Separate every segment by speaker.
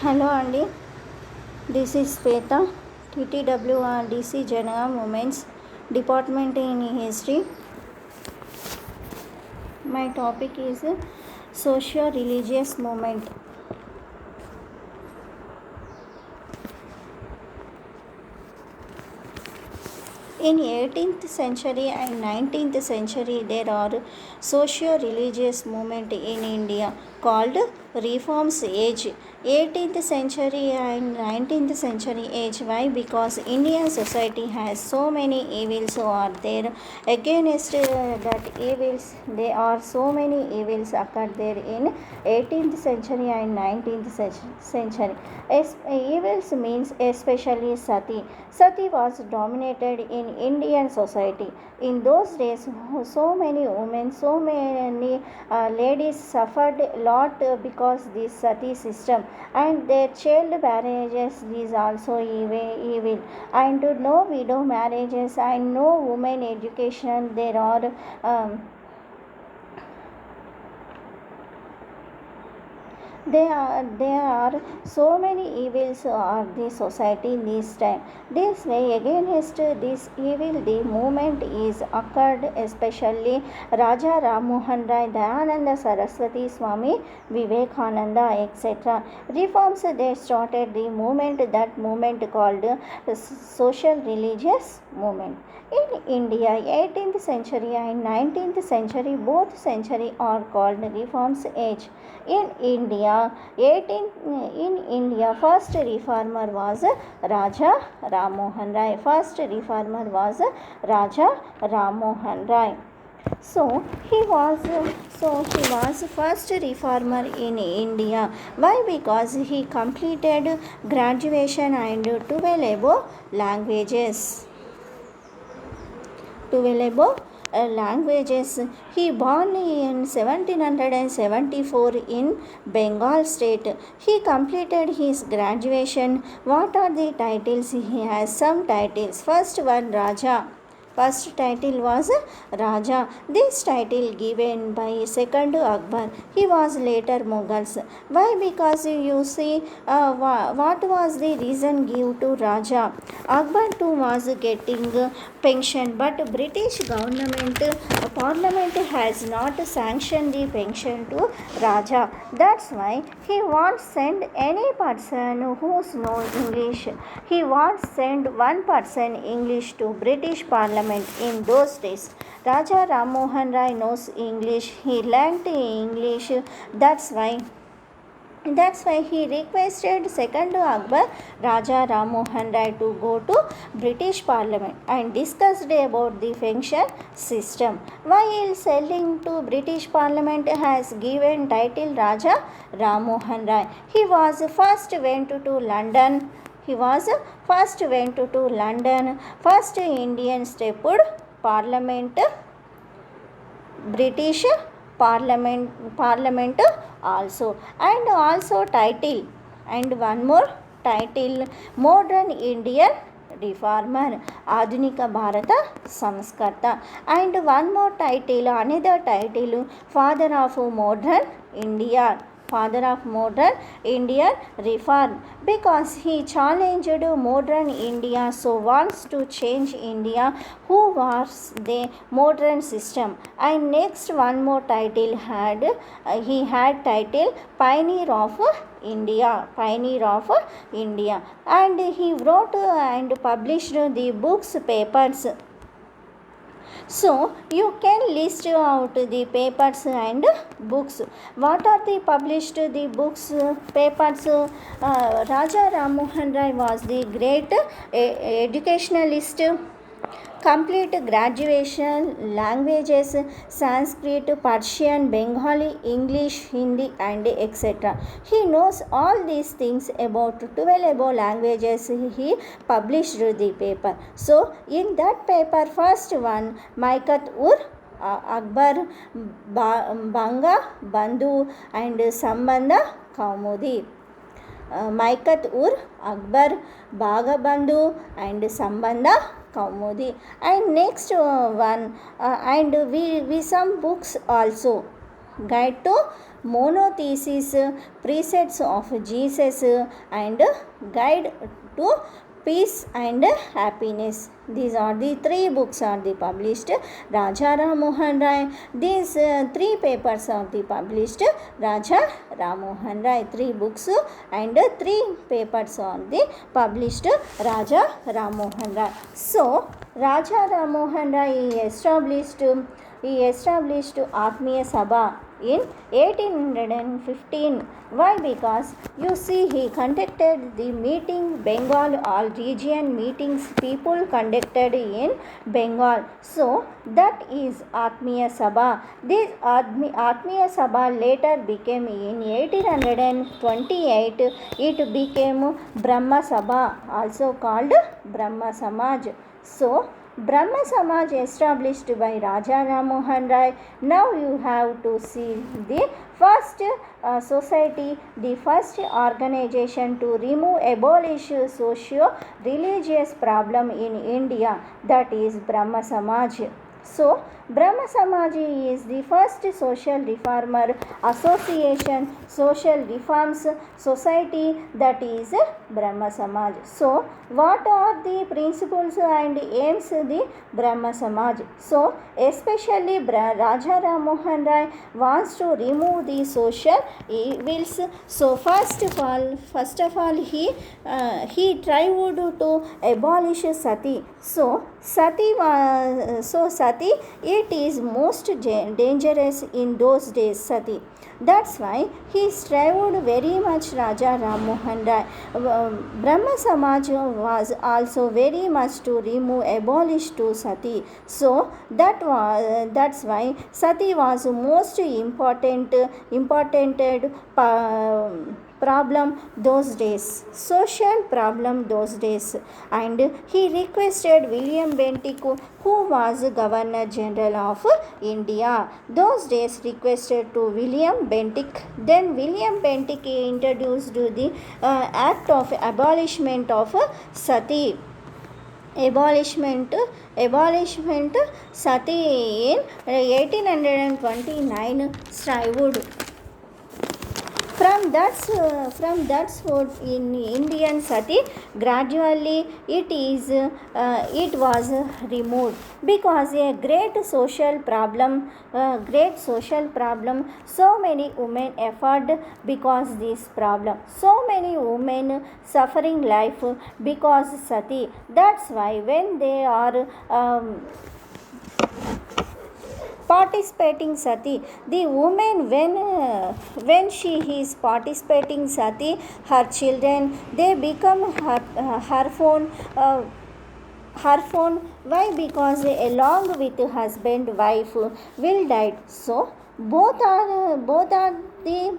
Speaker 1: Hello అండి, this is Shweta, TTWRDC Jangaon women's department in history. My topic is socio religious movement. In 18th century and 19th century, there are socio-religious movement in India called Reforms Age. 18th century and 19th century age. Why? Because Indian society has so many evils are there. Against that evils, there are so many evils occurred there in 18th century and 19th century. Evils means especially sati. Sati was dominated in Indian society. In those days, so many women, so many ladies suffered a lot because this sati system, and their child marriages is also evil, and no widow marriages and no women education. There are so many evils of the society in this time. This way, against this evil, the movement is occurred, especially Raja Ram Mohan Rai, Dayananda Saraswati, Swami Vivekananda, etc. Reforms, they started the movement, that movement called social religious movement. In India, 18th century and 19th century, both century are called Reforms Age. In India, first reformer was Raja Ram Mohan Rai. First reformer was Raja Ram Mohan Rai. So he was first reformer in India. Why? Because he completed graduation and 12 above languages. He born in 1774 in Bengal state. He completed his graduation. What are the titles? He has some titles. First one, Raja. First title was Raja. This title given by second Akbar. He was later Mughals. Why? Because you see, what was the reason give to Raja? Akbar too was getting pension, but British government parliament has not sanctioned the pension to Raja. That's why he won't send any person who knows English. He won't send one person English to British parliament. In those days, Raja Ram Mohan Rai knows English. He learnt English. That's why he requested second Akbar, Raja Ram Mohan Rai, to go to British Parliament and discussed about the pension system. While selling to British Parliament has given title Raja Ram Mohan Rai. He was first went to London. First Indian stepped Parliament, British Parliament also, and also title, and one more title, Modern Indian Reformer, Adhunika Bharata Samskarta, and one more title, another title, Father of Modern Indian reform, because he challenged modern India, so wants to change India. Who was the modern system? And next one more title he had title Pioneer of India, and he wrote and published the books, papers. So you can list out the papers and books. What are the published the books, papers? Raja Ram Mohan Rai was the great educationalist. Complete graduation, languages, Sanskrit, Persian, Bengali, English, Hindi, and etc. He knows all these things about 12 above languages. He published the paper. So in that paper, first one, Maikat ur Akbar, Banga Bandhu, and Sambandha Kaumudi. Maikat ur Akbar, Bhagabandhu, and Sambandha Kaumudi. And next one, and we some books also, Guide to monothesis, precepts of Jesus, and guide to peace and happiness. These are the three books are the published Raja Ram Mohan Rai. These three papers are the published Raja Ram Mohan Rai. Three books and three papers are the published Raja Ram Mohan Rai. So Raja Ram Mohan Rai established Atmiya Sabha in 1815. Why? Because you see he conducted the meeting Bengal, all region meetings people conducted in Bengal. So that is Atmiya Sabha. This Atmiya Sabha later became in 1828 it became Brahma Sabha, also called Brahma Samaj. So Brahma Samaj established by Raja Ram Mohan Rai. Now you have to see the first society, the first organization to abolish socio-religious problem in India, that is Brahma Samaj. So Brahma Samaj is the first social reformer association, social reforms society, that is Brahma Samaj. So what are the principles and aims the Brahma Samaj? So especially Raja Ram Mohan Rai wants to remove the social evils. So first of all he tried to abolish sati. So sati it is most dangerous in those days, sati. That's why he strived very much, Raja Ram Mohan Rai. Brahma Samaj was also very much to abolish to sati. So that's why sati was most important problem those days, social problem those days. And he requested William Bentinck, who was Governor General of India those days, requested to William Bentinck. Then William Bentinck introduced the act of abolishment of sati. Abolishment sati in 1829 strived. From that in Indian sati gradually it was removed, because a great social problem, so many women suffered because this problem, so many women suffering life because sati. That's why when they are participating sati, the woman when she is participating sati, her children they become her phone. Why? Because along with husband wife will die. So both are the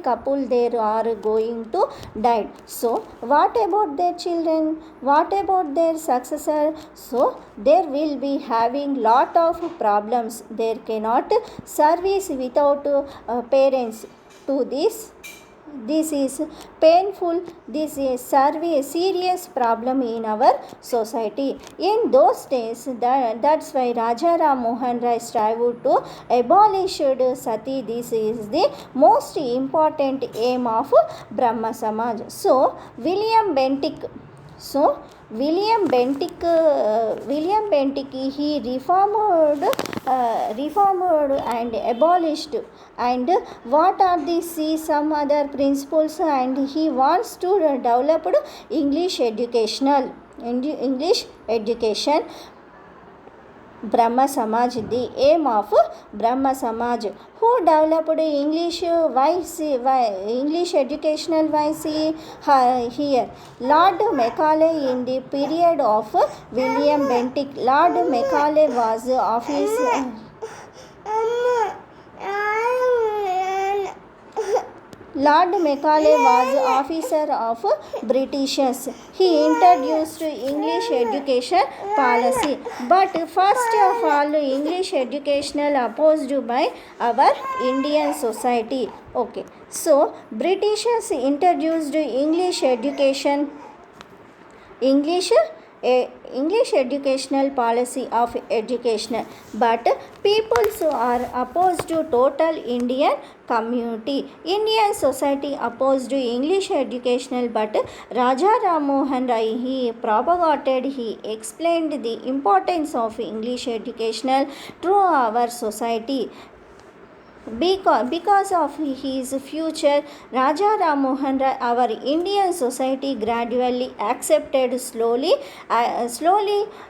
Speaker 1: couple there are going to die. So what about their children, what about their successor? So there will be having lot of problems. There cannot service without parents to this is painful. This is serious problem in our society. In those days, that's why Raja Ram Mohan Rai strived to abolish sati. This is the most important aim of Brahma Samaj. So William Bentinck he reformed and abolished. And what are these some other principles? And he wants to develop English education. Brahma Samaj, the aim of Brahma Samaj. Who developed English English educational wise here? Lord Macaulay. In the period of William Bentinck, Lord Macaulay was Lord Macaulay was officer of Britishers. He introduced English education policy. But first of all, English educational opposed by our Indian society. Okay. So Britishers introduced English English educational policy of educational, but peoples are opposed to total Indian community. Indian society opposed to English educational, but Raja Ram Mohan Rai, he propagated, he explained the importance of English educational to our society. Because of his future, Raja Ram Mohan Rai, our Indian society gradually accepted, slowly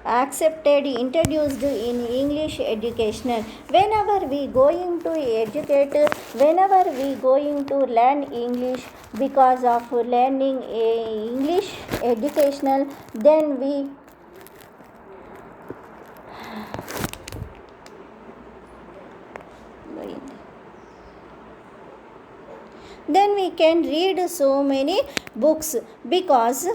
Speaker 1: accepted, introduced in English educational. Whenever we going to educate, whenever we going to learn English, because of learning English educational, then we can read so many books, because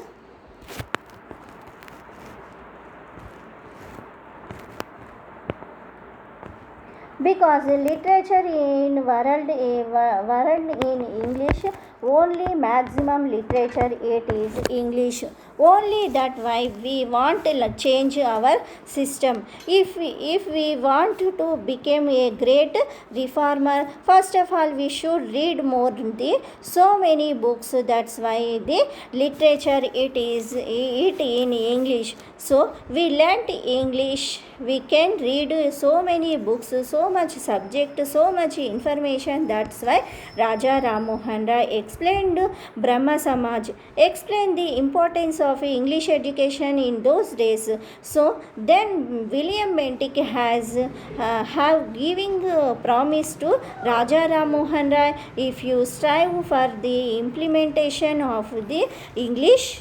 Speaker 1: literature in world in English, only maximum literature it is English. Only that why we want to change our system. If we want to become a great reformer, first of all we should read more the so many books. That's why the literature it in English. So we learnt English, we can read so many books, so much subject, so much information. That's why Raja Ram Mohan Rai explained Brahma Samaj, explained the importance of English education in those days. So then William Bentinck has have giving promise to Raja Ram Mohan Rai, if you strive for the implementation of the English,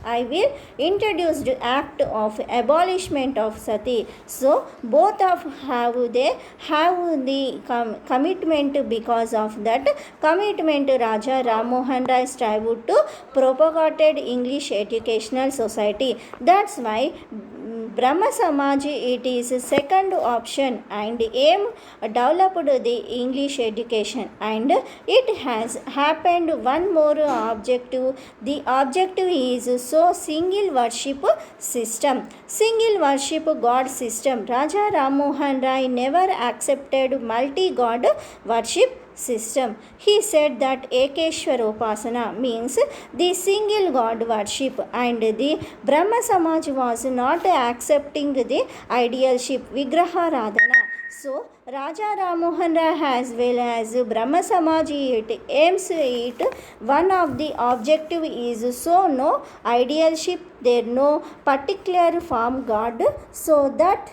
Speaker 1: I will introduce the act of abolishment of sati. So both of have the commitment. Because of that commitment, Raja Ram Mohan Rai strived to propagated English educational society. That's why Brahma Samaj it is second option and aim developed the English education, and it has happened one more objective. The objective is so single worship system, single worship God system. Raja Ram Mohan Rai never accepted multi God worship system. He said that Ekeshwarupasana means the single God worship, and the Brahma Samaj was not accepting the idealship Vigraha Radhana. So Raja Ram Mohan Rai as well as Brahma Samaj it aims it, one of the objective is so no idealship, there no particular form God. So that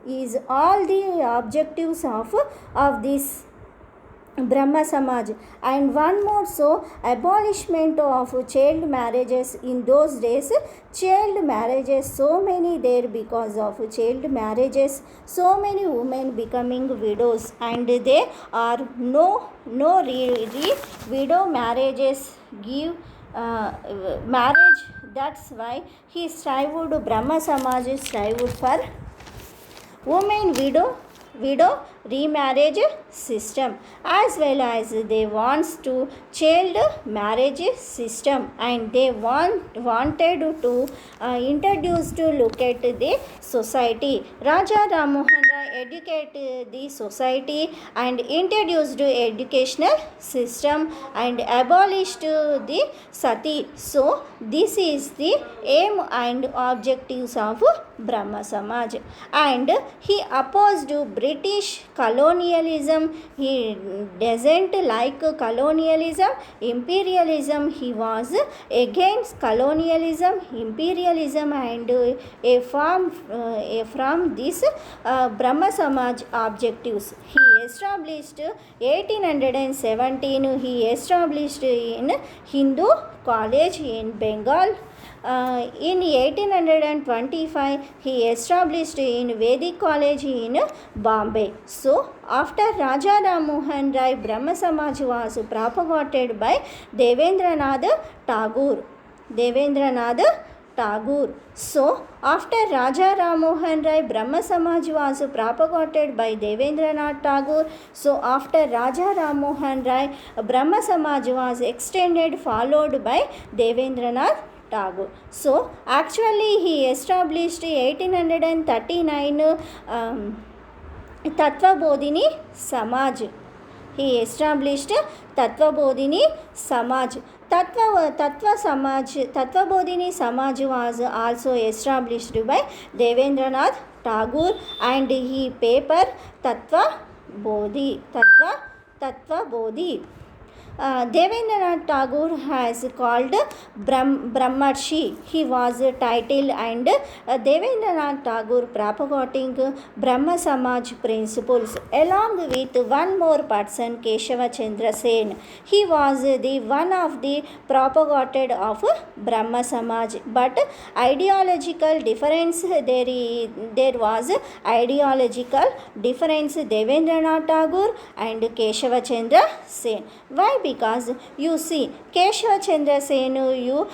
Speaker 1: is all the objectives of this Brahma Samaj. And one more, so abolishment of child marriages. In those days child marriages so many there, because of child marriages so many women becoming widows, and they are no widow marriages give marriage. That's why he strived, Brahma Samaj strived for women widow remarriage system, as well as they wants to child marriage system, and they wanted to introduce to look at the society. Raja Ram Mohan Rai educated the society and introduced educational system and abolished the sati. So this is the aim and objectives of Brahma Samaj. And he opposed British colonialism. He doesn't like colonialism, imperialism. He was against colonialism, imperialism, and from this Brahma Samaj objectives. He established 1817. He established in Hindu college in Bengal. In 1825 he established in Vedic college in Bombay. So after Raja Ram Mohan Rai, Brahma Samaj was propagated by Devendranath Tagore. So after Raja Ram Mohan Rai, Brahma Samaj was propagated by Devendranath Tagore. So after Raja Ram Mohan Rai, Brahma Samaj was extended, followed by Devendranath Tagore. So actually he established 1839 Tattvabodhini Samaj. He established Tattvabodhini Samaj. Tattvabodhini Samaj was also established by Devendranath Tagore and he paper Tattvabodhi. Devendranath Tagore has called Brahmarshi. He was titled and Devendranath Tagore propagating Brahma Samaj principles along with one more person, Keshava Chandra Sen. He was the one of the propagated of Brahma Samaj, but ideological difference there was ideological difference Devendranath Tagore and Keshava Chandra Sen. Why? Because you see Keshava Chandra Sen regard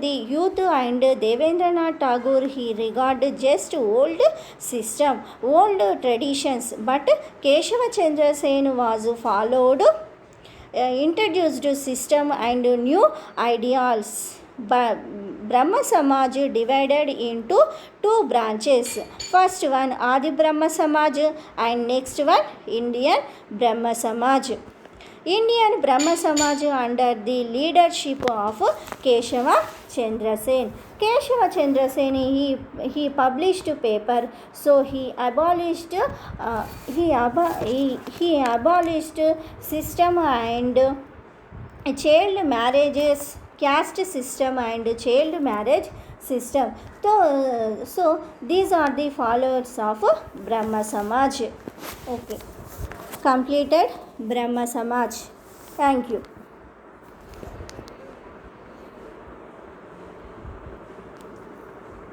Speaker 1: the youth and Devendranath Tagore he regard just old system, old traditions, but Keshava Chandra Sen was followed introduced system and new ideals. Brahma Samaj divided into two branches. First one Adi Brahma Samaj and next one Indian Brahma Samaj. Indian Brahma Samaj under the leadership of Keshava Chandra Sen. Keshava Chandra Sen he published paper, so he abolished system and child marriages, caste system and child marriage system. So these are the followers of Brahma Samaj. Okay, completed Brahma Samaj. Thank you.